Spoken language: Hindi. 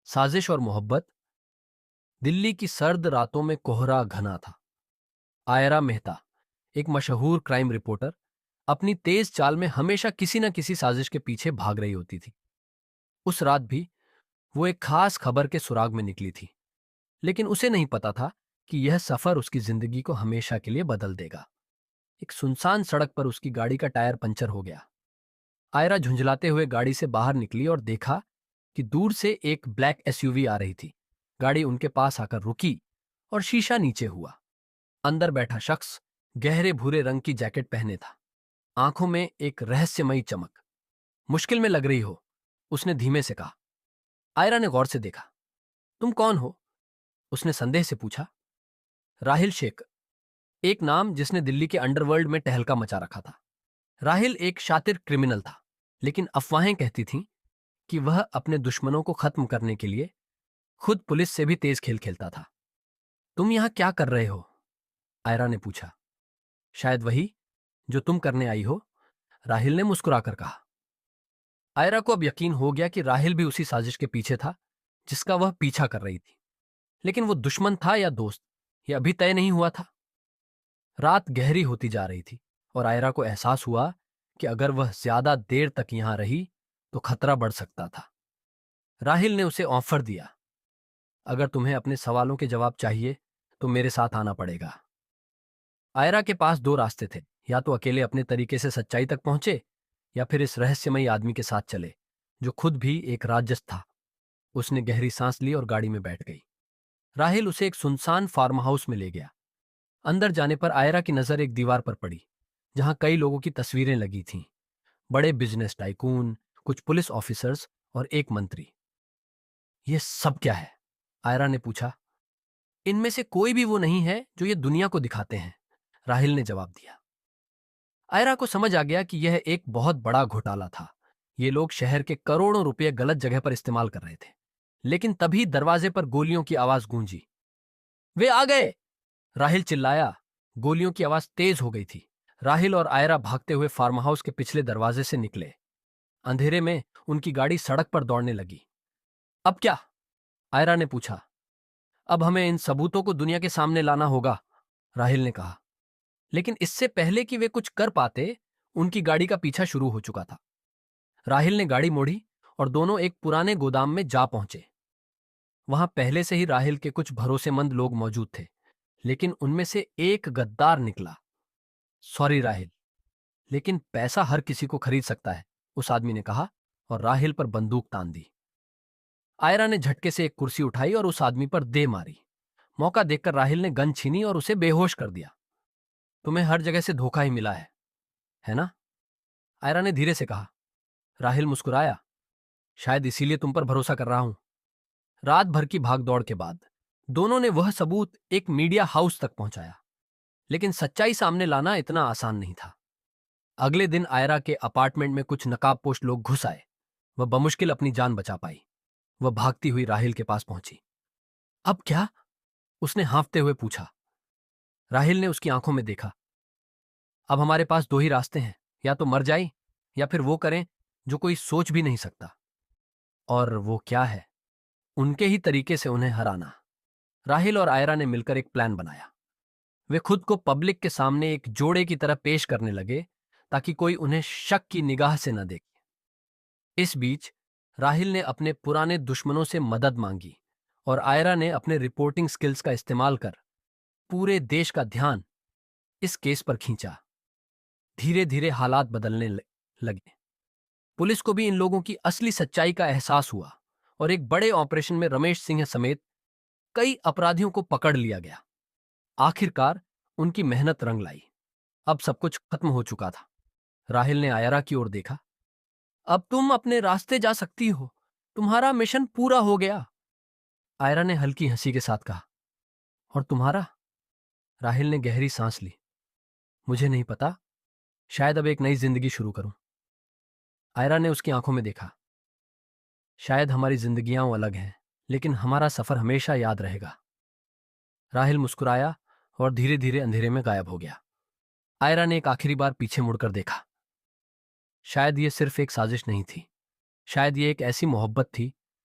साजिश और मोहब्बत। दिल्ली की सर्द रातों में कोहरा घना था। आयरा मेहता, एक मशहूर क्राइम रिपोर्टर, अपनी तेज चाल में हमेशा किसी न किसी साजिश के पीछे भाग रही होती थी। उस रात भी वो एक खास खबर के सुराग में निकली थी, लेकिन उसे नहीं पता था कि यह सफर उसकी जिंदगी को हमेशा के लिए बदल देगा। एक सुनसान सड़क पर उसकी गाड़ी का टायर पंचर हो गया। आयरा झुंझलाते हुए गाड़ी से बाहर निकली और देखा कि दूर से एक ब्लैक एसयूवी आ रही थी। गाड़ी उनके पास आकर रुकी और शीशा नीचे हुआ। अंदर बैठा शख्स गहरे भूरे रंग की जैकेट पहने था, आंखों में एक रहस्यमयी चमक। मुश्किल में लग रही हो, उसने धीमे से कहा। आयरा ने गौर से देखा। तुम कौन हो? उसने संदेह से पूछा। राहिल शेख, एक नाम जिसने दिल्ली के अंडरवर्ल्ड में टहलका मचा रखा था। राहिल एक शातिर क्रिमिनल था, लेकिन अफवाहें कहती थीं कि वह अपने दुश्मनों को खत्म करने के लिए खुद पुलिस से भी तेज खेल खेलता था। तुम यहां क्या कर रहे हो? आयरा ने पूछा। शायद वही जो तुम करने आई हो, राहिल ने मुस्कुराकर कहा। आयरा को अब यकीन हो गया कि राहिल भी उसी साजिश के पीछे था जिसका वह पीछा कर रही थी। लेकिन वो दुश्मन था या दोस्त, यह अभी तय नहीं हुआ था। रात गहरी होती जा रही थी और आयरा को एहसास हुआ कि अगर वह ज्यादा देर तक यहां रही तो खतरा बढ़ सकता था। राहिल ने उसे ऑफर दिया, अगर तुम्हें अपने सवालों के जवाब चाहिए तो मेरे साथ आना पड़ेगा। आयरा के पास दो रास्ते थे, या तो अकेले अपने तरीके से सच्चाई तक पहुंचे या फिर इस रहस्यमयी आदमी के साथ चले जो खुद भी एक राक्षस था। उसने गहरी सांस ली और गाड़ी में बैठ गई। राहिल उसे एक सुनसान फार्म हाउस में ले गया। अंदर जाने पर आयरा की नजर एक दीवार पर पड़ी जहां कई लोगों की तस्वीरें लगी थीं। बड़े बिजनेस टाइकून, कुछ पुलिस ऑफिसर्स और एक मंत्री। ये सब क्या है? आयरा ने पूछा। इनमें से कोई भी वो नहीं है जो ये दुनिया को दिखाते हैं, राहिल ने जवाब दिया। आयरा को समझ आ गया कि यह एक बहुत बड़ा घोटाला था। ये लोग शहर के करोड़ों रुपए गलत जगह पर इस्तेमाल कर रहे थे। लेकिन तभी दरवाजे पर गोलियों की आवाज गूंजी। वे आ गए! राहिल चिल्लाया। गोलियों की आवाज तेज हो गई थी। राहिल और आयरा भागते हुए फार्म हाउस के पिछले दरवाजे से निकले। अंधेरे में उनकी गाड़ी सड़क पर दौड़ने लगी। अब क्या? आयरा ने पूछा। अब हमें इन सबूतों को दुनिया के सामने लाना होगा, राहिल ने कहा। लेकिन इससे पहले कि वे कुछ कर पाते, उनकी गाड़ी का पीछा शुरू हो चुका था। राहिल ने गाड़ी मोड़ी और दोनों एक पुराने गोदाम में जा पहुंचे। वहां पहले से ही राहिल के कुछ भरोसेमंद लोग मौजूद थे, लेकिन उनमें से एक गद्दार निकला। सॉरी राहिल, लेकिन पैसा हर किसी को खरीद सकता है, उस आदमी ने कहा और राहिल पर बंदूक तान दी। आयरा ने झटके से एक कुर्सी उठाई और उस आदमी पर दे मारी। मौका देखकर राहिल ने गन छीनी और उसे बेहोश कर दिया। तुम्हें हर जगह से धोखा ही मिला है ना? आयरा ने धीरे से कहा। राहिल मुस्कुराया। शायद इसीलिए तुम पर भरोसा कर रहा हूं। रात भर की भागदौड़ के बाद दोनों ने वह सबूत एक मीडिया हाउस तक पहुंचाया, लेकिन सच्चाई सामने लाना इतना आसान नहीं था। अगले दिन आयरा के अपार्टमेंट में कुछ नकाबपोश लोग घुस आए। वह बमुश्किल अपनी जान बचा पाई। वह भागती हुई राहिल के पास पहुंची। अब क्या? उसने हाँफते हुए पूछा। राहिल ने उसकी आंखों में देखा। अब हमारे पास दो ही रास्ते हैं, या तो मर जाए या फिर वो करें जो कोई सोच भी नहीं सकता। और वो क्या है? उनके ही तरीके से उन्हें हराना। राहिल और आयरा ने मिलकर एक प्लान बनाया। वे खुद को पब्लिक के सामने एक जोड़े की तरह पेश करने लगे ताकि कोई उन्हें शक की निगाह से न देखे। इस बीच राहिल ने अपने पुराने दुश्मनों से मदद मांगी और आयरा ने अपने रिपोर्टिंग स्किल्स का इस्तेमाल कर पूरे देश का ध्यान इस केस पर खींचा। धीरे धीरे हालात बदलने लगे। पुलिस को भी इन लोगों की असली सच्चाई का एहसास हुआ और एक बड़े ऑपरेशन में रमेश सिंह समेत कई अपराधियों को पकड़ लिया गया। आखिरकार उनकी मेहनत रंग लाई। अब सब कुछ खत्म हो चुका था। राहिल ने आयरा की ओर देखा। अब तुम अपने रास्ते जा सकती हो। तुम्हारा मिशन पूरा हो गया। आयरा ने हल्की हंसी के साथ कहा। और तुम्हारा? राहिल ने गहरी सांस ली। मुझे नहीं पता, शायद अब एक नई जिंदगी शुरू करूं। आयरा ने उसकी आंखों में देखा। शायद हमारी जिंदगियां अलग हैं, लेकिन हमारा सफर हमेशा याद रहेगा। राहिल मुस्कुराया और धीरे धीरे अंधेरे में गायब हो गया। आयरा ने एक आखिरी बार पीछे मुड़कर देखा। शायद ये सिर्फ एक साजिश नहीं थी। शायद ये एक ऐसी मोहब्बत थी